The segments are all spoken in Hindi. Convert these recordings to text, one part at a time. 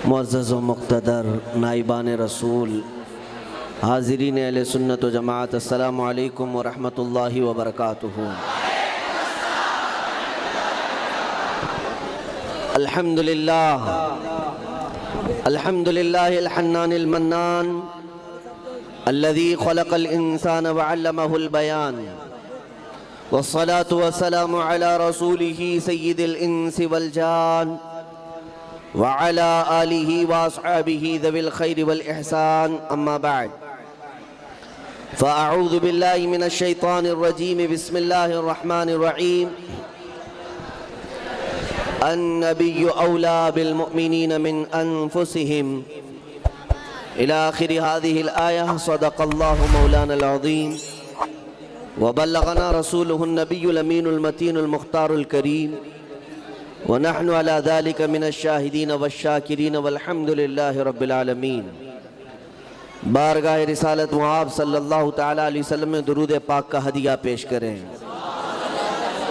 मुअज़्ज़ज़ व मुक़्तदर नाइबान रसूल, हाज़िरीन अहले सुन्नत व जमाअत, अस्सलामु अलैकुम व रहमतुल्लाहि व बरकातुहू। अल्हम्दुलिल्लाह अल्हम्दुलिल्लाहिल हन्नानिल मन्नान अल्लज़ी ख़लक़ल इंसान व अल्लमहुल बयान वस्सलातु वस्सलामु अला रसूलिही सय्यिदिल इंसि वल जान व अला आलिही व अस्हाबिही ज़विल खैरि वल इहसान, अम्मा बअद। फ़अऊज़ु बिल्लाहि मिनश शैतानिर रजीम, बिस्मिल्लाहिर रहमानिर रहीम। अन्नबिय्यु औला बिल मुअमिनीन मिन अनफुसिहिम इला आखिरि हाज़िहिल आया। सदक़ल्लाहु मौलानल अज़ीम व बल्लगना रसूलुहुन नबियुल अमीनुल मतीनुल मुख्तारुल करीम व नहनु अला ज़ालिका मिनश शाहिदीन वश्शाकिरीन वल्हम्दुलिल्लाहि रब्बिल आलमीन। बारगाह रिसालत मुआब सल्लल्लाहु तआला अलैहि वसल्लम में दुरूद पाक का हदिया पेश करें।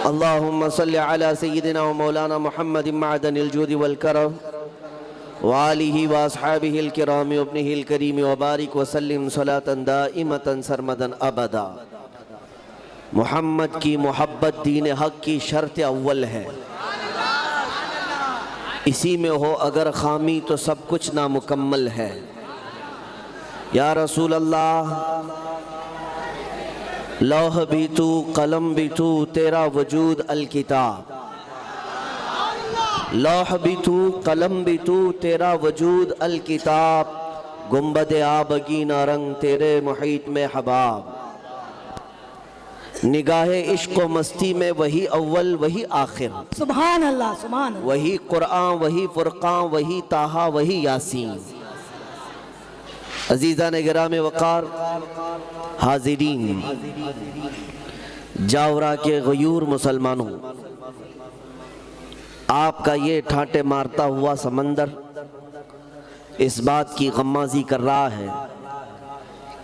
अल्लाहुम्मा सल्लि अला सय्यिदिना व मौलाना मुहम्मदिन मअदनिल जूदि वल करम व आलिहि व अस्हाबिहिल किराम व इब्निहिल करीम व बारिक व सल्लिम सलातन दाइमतन सरमदन अबदा। मोहम्मद की मोहब्बत दीन हक की शर्त अव्वल है, इसी में हो अगर खामी तो सब कुछ नामुकम्मल है। या रसूल अल्लाह, लौह भी तू कलम भी तू, तेरा वजूद अल किताब। लौह भी तू कलम भी तू, तेरा वजूद अल किताब। गुंबद आबगीना रंग तेरे मुहीत में हबाब। निगाहे इश्क व मस्ती में वही अव्वल वही आखिर। सुभान अल्लाह, सुभान अल्लाह। वही कुरान वही फुरकान वही ताहा वही यासीन। अजीज़ान गिराम वक़ार, हाज़िरीन, जावरा के गयूर मुसलमानों, आपका ये ठाटे मारता हुआ समंदर इस बात की गम्माज़ी कर रहा है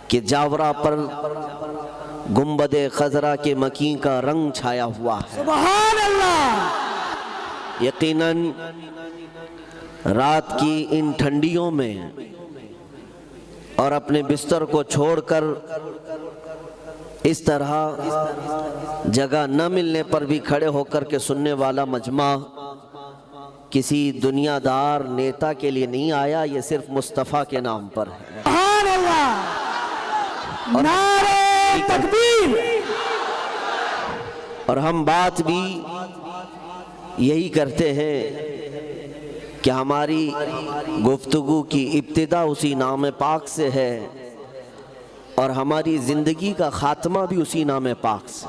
कि जावरा पर गुंबदे खजरा के मकीन का रंग छाया हुआ है। सुभान अल्लाह। यकीनन रात की इन ठंडियों में और अपने बिस्तर को छोड़कर इस तरह जगह न मिलने पर भी खड़े होकर के सुनने वाला मजमा किसी दुनियादार नेता के लिए नहीं आया, ये सिर्फ मुस्तफ़ा के नाम पर है। सुभान अल्लाह। नारे तकबीर। और हम बात भी यही करते हैं कि हमारी गुफ्तगू की इब्तिदा उसी नाम पाक से है और हमारी ज़िंदगी का ख़ात्मा भी उसी नाम पाक से।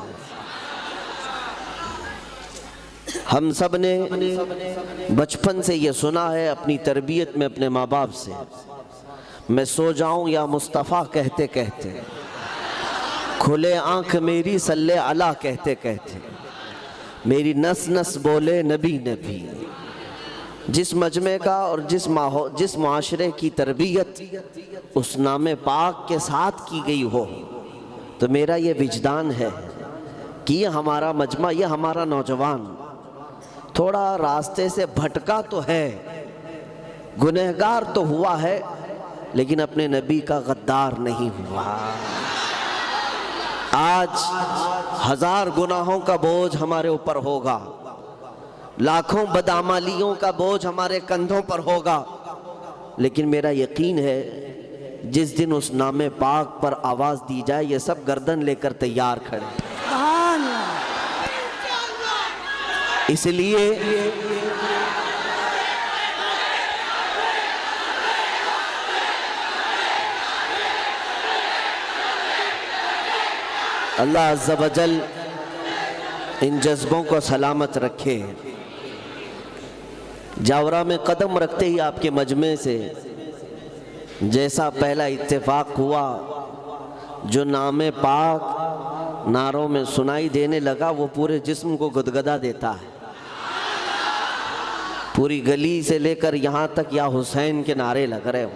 हम सब ने बचपन से ये सुना है अपनी तरबियत में अपने माँ बाप से, मैं सो जाऊं या मुस्तफ़ा कहते कहते, खुले आंख मेरी सल्ले अला कहते कहते, मेरी नस नस बोले नबी नबी। जिस मजमे का और जिस माशरे की तरबियत उस नाम पाक के साथ की गई हो, तो मेरा ये विजदान है कि ये हमारा मजमा, ये हमारा नौजवान थोड़ा रास्ते से भटका तो है, गुनहगार तो हुआ है, लेकिन अपने नबी का गद्दार नहीं हुआ। आज 1000 गुनाहों का बोझ हमारे ऊपर होगा, लाखों बदअमालियों का बोझ हमारे कंधों पर होगा, लेकिन मेरा यकीन है जिस दिन उस नामे पाक पर आवाज़ दी जाए ये सब गर्दन लेकर तैयार खड़े। इसलिए अल्लाह अज़्ज़ा वजल इन जज्बों को सलामत रखे। जावरा में कदम रखते ही आपके मजमे से जैसा पहला इत्तेफाक हुआ, जो नामे पाक नारों में सुनाई देने लगा, वो पूरे जिस्म को गुदगदा देता है। पूरी गली से लेकर यहाँ तक या हुसैन के नारे लग रहे हो।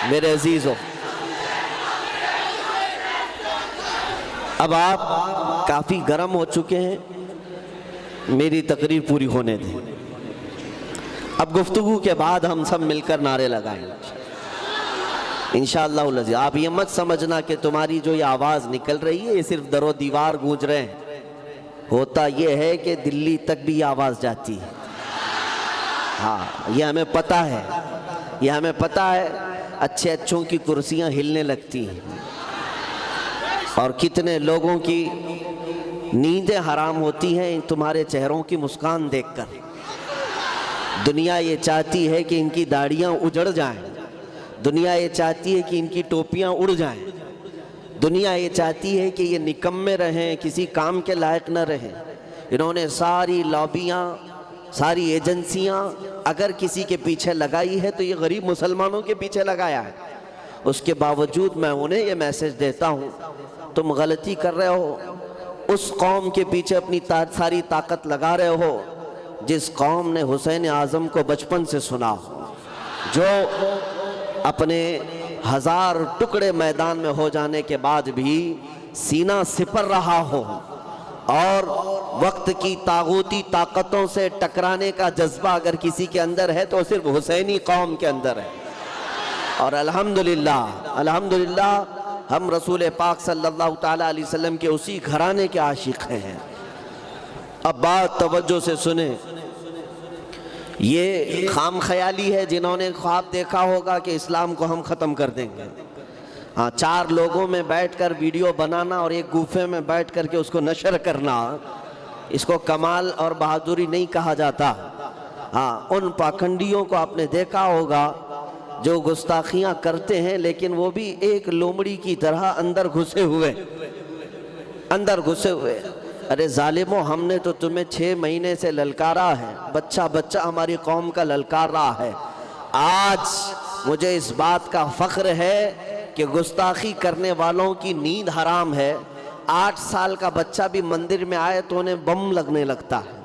मेरे अजीज़ों, अब आप काफ़ी गर्म हो चुके हैं, मेरी तकरीर पूरी होने दें। अब गुफ्तगू के बाद हम सब मिलकर नारे लगाएंगे इंशाअल्लाह। आप ये मत समझना कि तुम्हारी जो ये आवाज़ निकल रही है ये सिर्फ दरो दीवार गूंज रहे हैं। होता ये है कि दिल्ली तक भी ये आवाज़ जाती है। हाँ, ये हमें पता है, ये हमें पता है। अच्छे अच्छों की कुर्सियाँ हिलने लगती हैं और कितने लोगों की नींदें हराम होती हैं तुम्हारे चेहरों की मुस्कान देखकर। दुनिया ये चाहती है कि इनकी दाढ़ियाँ उजड़ जाएं, दुनिया ये चाहती है कि इनकी टोपियाँ उड़ जाएं, दुनिया ये चाहती है कि ये निकम्मे रहें, किसी काम के लायक न रहें। इन्होंने सारी लॉबियाँ, सारी एजेंसियाँ अगर किसी के पीछे लगाई है तो ये गरीब मुसलमानों के पीछे लगाया है। उसके बावजूद मैं उन्हें ये मैसेज देता हूँ, तुम गलती कर रहे हो, उस कौम के पीछे अपनी सारी ताकत लगा रहे हो जिस कौम ने हुसैन आज़म को बचपन से सुना हो, जो अपने 1000 टुकड़े मैदान में हो जाने के बाद भी सीना सिपर रहा हो और वक्त की तागूती ताकतों से टकराने का जज्बा अगर किसी के अंदर है तो सिर्फ हुसैनी कौम के अंदर है। और अल्हम्दुलिल्लाह, अल्हम्दुलिल्लाह हम रसूल पाक सल्लल्लाहु ताला अलैहि वसल्लम के उसी घराने के आशिक हैं। अब बात तवज्जो से सुने। ये खाम ख्याली है जिन्होंने ख्वाब देखा होगा कि इस्लाम को हम ख़त्म कर देंगे। हाँ, 4 लोगों में बैठकर वीडियो बनाना और एक गुफे में बैठ कर के उसको नशर करना, इसको कमाल और बहादुरी नहीं कहा जाता। हाँ, उन पाखंडियों को आपने देखा होगा जो गुस्ताखियाँ करते हैं लेकिन वो भी एक लोमड़ी की तरह अंदर घुसे हुए। अरे जालिमो, हमने तो तुम्हें 6 महीने से ललकारा है, बच्चा बच्चा हमारी कौम का ललकार रहा है। आज मुझे इस बात का फ़ख्र है कि गुस्ताखी करने वालों की नींद हराम है। 8 साल का बच्चा भी मंदिर में आए तो उन्हें बम लगने लगता है।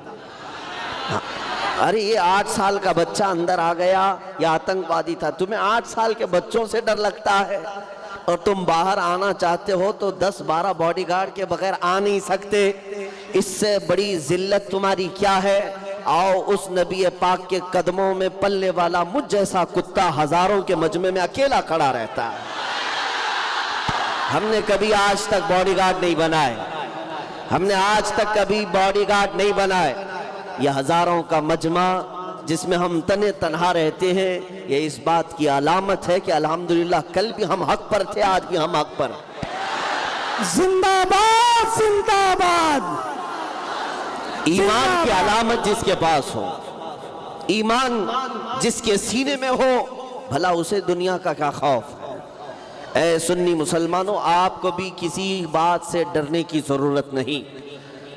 अरे ये 8 साल का बच्चा अंदर आ गया, ये आतंकवादी था। तुम्हें 8 साल के बच्चों से डर लगता है और तुम बाहर आना चाहते हो तो 10-12 बॉडीगार्ड के बगैर आ नहीं सकते। इससे बड़ी जिल्लत तुम्हारी क्या है? आओ उस नबी पाक के कदमों में पलने वाला मुझ जैसा कुत्ता हजारों के मजमे में अकेला खड़ा रहता है। हमने कभी आज तक बॉडीगार्ड नहीं बनाए, हमने आज तक कभी बॉडीगार्ड नहीं बनाए। यह हजारों का मजमा जिसमें हम तने तनहा रहते हैं, ये इस बात की अलामत है कि अल्हम्दुलिल्लाह कल भी हम हक पर थे, आज भी हम हक पर। जिंदाबाद जिंदाबाद। ईमान की अलामत जिसके पास हो, ईमान जिसके सीने में हो, भला उसे दुनिया का क्या खौफ है। ऐ सुन्नी मुसलमानों, आपको भी किसी बात से डरने की ज़रूरत नहीं।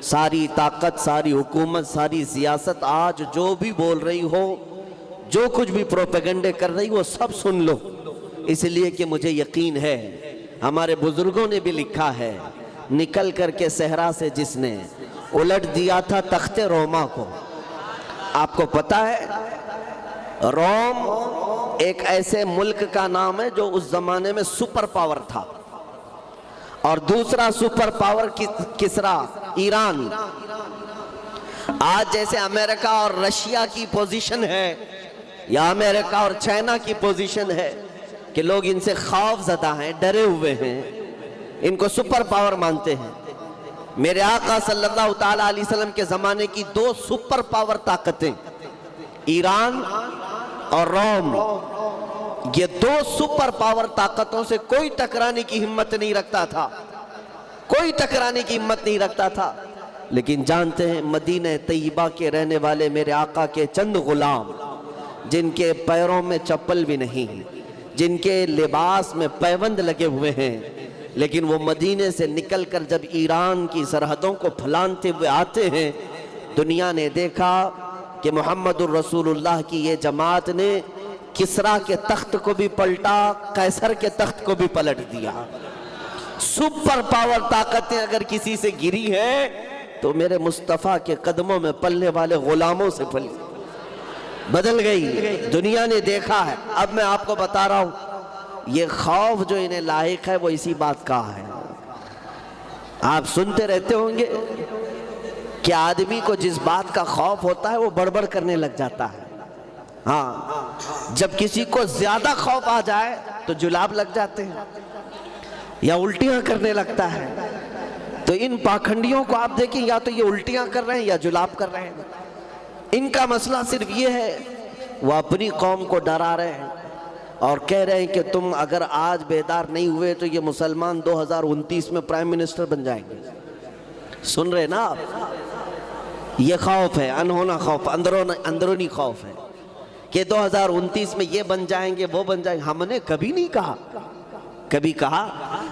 सारी ताकत, सारी हुकूमत, सारी सियासत आज जो भी बोल रही हो, जो कुछ भी प्रोपेगेंडे कर रही हो, सब सुन लो। इसलिए कि मुझे यकीन है, हमारे बुजुर्गों ने भी लिखा है, निकल करके सहरा से जिसने उलट दिया था तख्ते रोमा को। आपको पता है, रोम एक ऐसे मुल्क का नाम है जो उस जमाने में सुपर पावर था, और दूसरा सुपर पावर किसरा, ईरान। आज जैसे अमेरिका और रशिया की पोजीशन है या अमेरिका और चाइना की पोजीशन है कि लोग इनसे खौफजदा हैं, डरे हुए हैं, इनको सुपर पावर मानते हैं। मेरे आका सल्लल्लाहु ताला अलैहि वसल्लम के ज़माने की 2 सुपर पावर ताकतें, ईरान और रोम, ये 2 सुपर पावर ताकतों से कोई टकराने की हिम्मत नहीं रखता था, कोई टकराने की हिम्मत नहीं रखता था। लेकिन जानते हैं, मदीने तैयबा के रहने वाले मेरे आका के चंद गुलाम, जिनके पैरों में चप्पल भी नहीं, जिनके लिबास में पैबंद लगे हुए हैं, लेकिन वो मदीने से निकलकर जब ईरान की सरहदों को फलांते हुए आते हैं, दुनिया ने देखा कि मोहम्मदुर रसूलुल्लाह की ये जमात ने किसरा के तख्त को भी पलटा, कैसर के तख्त को भी पलट दिया। सुपर पावर ताकतें अगर किसी से गिरी हैं तो मेरे मुस्तफ़ा के कदमों में पलने वाले गुलामों से पली, बदल गई। दुनिया ने देखा है। अब मैं आपको बता रहा हूं, ये खौफ जो इन्हें लायक है वो इसी बात का है। आप सुनते रहते होंगे कि आदमी को जिस बात का खौफ होता है वो बड़बड़ करने लग जाता है। हाँ, जब किसी को ज्यादा खौफ आ जाए तो जुलाब लग जाते हैं या उल्टियां करने लगता है। तो इन पाखंडियों को आप देखें, या तो ये उल्टियां कर रहे हैं या जुलाब कर रहे हैं। इनका मसला सिर्फ ये है, वो अपनी कौम को डरा रहे हैं और कह रहे हैं कि तुम अगर आज बेदार नहीं हुए तो ये मुसलमान 2029 में प्राइम मिनिस्टर बन जाएंगे। सुन रहे ना आप? ये खौफ है, अनहोना खौफ, अंदरूनी खौफ है कि 2029 में ये बन जाएंगे, वो बन जाएंगे। हमने कभी नहीं कहा, कभी कहा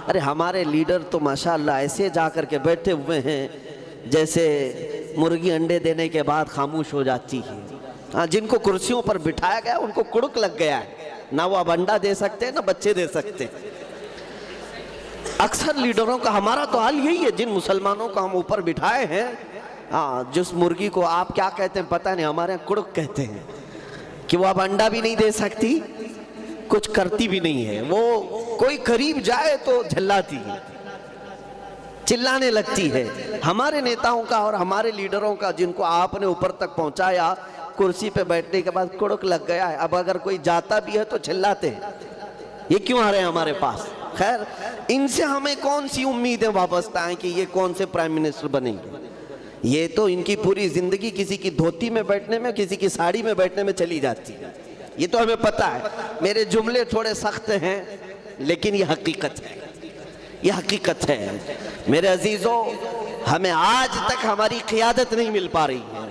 अरे हमारे लीडर तो माशाअल्लाह ऐसे जा कर के बैठे हुए हैं जैसे मुर्गी अंडे देने के बाद खामोश हो जाती है। हाँ, जिनको कुर्सियों पर बिठाया गया उनको कुड़क लग गया है, ना वो अब अंडा दे सकते हैं ना बच्चे दे सकते हैं। अक्सर लीडरों का हमारा तो हाल यही है, जिन मुसलमानों को हम ऊपर बिठाए हैं, हाँ, जिस मुर्गी को आप क्या कहते हैं पता नहीं, हमारे यहाँ कुड़क कहते हैं, कि वो अब अंडा भी नहीं दे सकती, कुछ करती भी नहीं है। वो कोई करीब जाए तो झल्लाती है, चिल्लाने लगती है। हमारे नेताओं का और हमारे लीडरों का, जिनको आपने ऊपर तक पहुंचाया, कुर्सी पे बैठने के बाद कुड़क लग गया है। अब अगर कोई जाता भी है तो चिल्लाते हैं, ये क्यों आ रहे हैं हमारे पास। खैर, इनसे हमें कौन सी उम्मीदें वाबस्ता हैं कि ये कौन से प्राइम मिनिस्टर बनेंगे। ये तो इनकी पूरी जिंदगी किसी की धोती में बैठने में, किसी की साड़ी में बैठने में चली जाती है, ये तो हमें पता है। मेरे जुमले थोड़े सख्त हैं लेकिन ये हकीकत है, ये हकीकत है। मेरे अजीजों, हमें आज तक हमारी क़ियादत नहीं मिल पा रही है।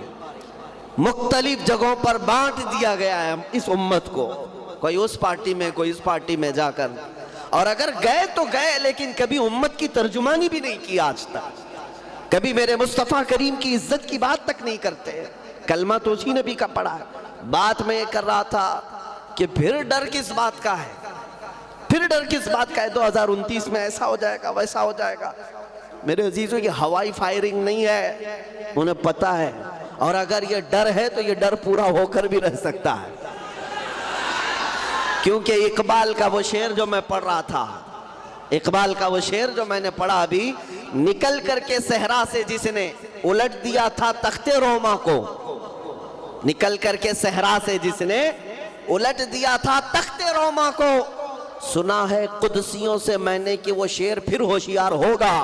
मुख्तलिफ जगहों पर बांट दिया गया है इस उम्मत को, कोई उस पार्टी में, कोई इस पार्टी में जाकर, और अगर गए तो गए, लेकिन कभी उम्मत की तर्जुमानी भी नहीं की आज तक। कभी मेरे मुस्तफ़ा करीम की इज्जत की बात तक नहीं करते। कलमा तो उसी नबी का पढ़ा है। बात मैं ये कर रहा था कि फिर डर किस बात का है, फिर डर किस बात का है 2029 में ऐसा हो जाएगा, वैसा हो जाएगा। मेरे अजीजों, ये हवाई फायरिंग नहीं है, उन्हें पता है। और अगर ये डर है तो ये डर पूरा होकर भी रह सकता है, क्योंकि इकबाल का वो शेर जो मैं पढ़ रहा था, इकबाल का वो शेर जो मैंने पढ़ा अभी, निकल करके सहरा से जिसने उलट दिया था तख्ते रोमा को, निकल करके सहरा से जिसने उलट दिया था तख्ते रोमा को, सुना है कुदसियों से मैंने कि वो शेर फिर होशियार होगा,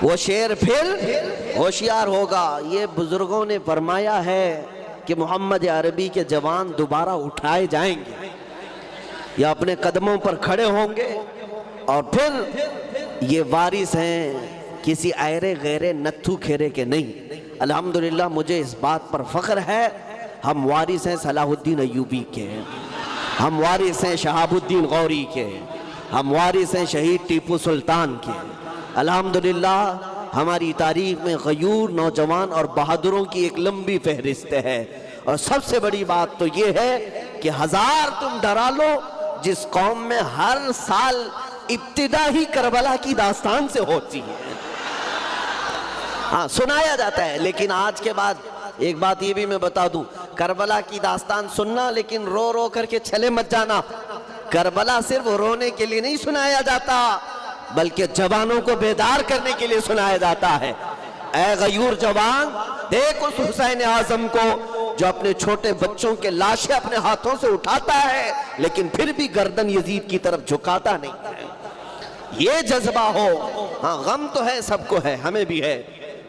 वो शेर फिर होशियार होगा। ये बुजुर्गों ने फरमाया है कि मोहम्मद अरबी के जवान दोबारा उठाए जाएंगे, या अपने कदमों पर खड़े होंगे, और फिर ये वारिस हैं किसी ऐरे गैरे नत्थू खेरे के नहीं। अल्हम्दुलिल्लाह, मुझे इस बात पर फख्र है, हम वारिस हैं सलाहुद्दीन अय्यूबी के, हम वारिस हैं शहाबुद्दीन गौरी के, हम वारिस हैं शहीद टीपू सुल्तान के। अल्हम्दुलिल्लाह, हमारी तारीख में गयूर नौजवान और बहादुरों की एक लंबी फहरिस्त है। और सबसे बड़ी बात तो ये है कि हजार तुम डरा लो, जिस कौम में हर साल इब्तिदा ही करबला की दास्तान से होती है, हाँ, सुनाया जाता है। लेकिन आज के बाद एक बात ये भी मैं बता दूं, करबला की दास्तान सुनना, लेकिन रो रो करके छले मत जाना। करबला सिर्फ रोने के लिए नहीं सुनाया जाता, बल्कि जवानों को बेदार करने के लिए सुनाया जाता है। ऐ गयूर जवान, देख उस हुसैन आजम को जो अपने छोटे बच्चों के लाशें अपने हाथों से उठाता है, लेकिन फिर भी गर्दन यजीद की तरफ झुकाता नहीं है। ये जज्बा हो, हाँ, गम तो है, सबको है, हमें भी है,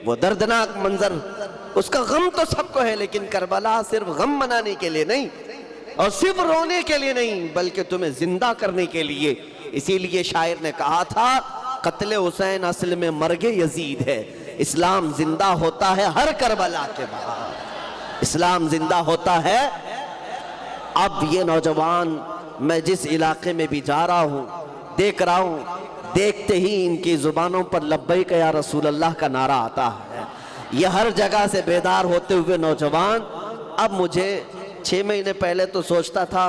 वो दर्दनाक मंजर, उसका गम तो सबको है, लेकिन करबला सिर्फ गम मनाने के लिए नहीं और सिर्फ रोने के लिए नहीं, बल्कि तुम्हें जिंदा करने के लिए। इसीलिए शायर ने कहा था, कत्ले हुसैन असल में मर्गे यजीद है, इस्लाम जिंदा होता है हर करबला के बाद, इस्लाम जिंदा होता है। अब ये नौजवान, मैं जिस इलाके में भी जा रहा हूँ, देख रहा हूँ, देखते ही इनकी जुबानों पर लब्बैक या रसूल अल्लाह का नारा आता है। ये हर जगह से बेदार होते हुए नौजवान, अब मुझे 6 महीने पहले तो सोचता था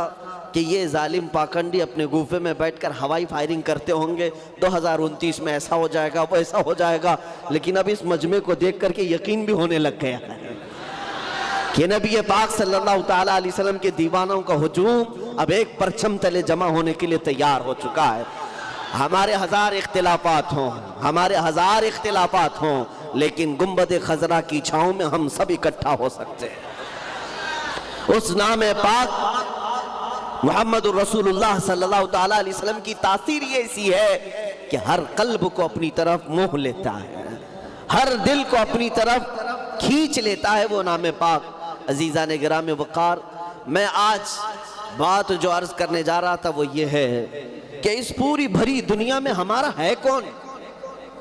कि ये जालिम पाखंडी अपने गुफे में बैठकर हवाई फायरिंग करते होंगे, 2029 में ऐसा हो जाएगा, वो ऐसा हो जाएगा। लेकिन अब इस मजमे को देख करके यकीन भी होने लग गया है कि नबी पाक सल्लल्लाहु ताला अलैहि वसल्लम के दीवानों का हुजूम अब एक परचम तले जमा होने के लिए तैयार हो चुका है। हमारे हजार इख्तिलाफात हों, हमारे हजार इख्तिलाफात हों, लेकिन गुंबद खजरा की छांव में हम सब इकट्ठा हो सकते हैं। उस नाम पाक मुहम्मद रसूलुल्लाह सल्लल्लाहु ताला अलैहि वसल्लम की तासीर ये ऐसी है कि हर कल्ब को अपनी तरफ मोह लेता है, हर दिल को अपनी तरफ खींच लेता है वो नाम पाक। अजीज़ा ने गिराम वक़ार, मैं आज बात जो अर्ज करने जा रहा था वो ये है कि इस पूरी भरी दुनिया में हमारा है कौन,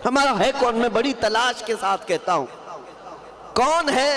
हमारा है कौन। मैं बड़ी तलाश के साथ कहता हूं, कौन है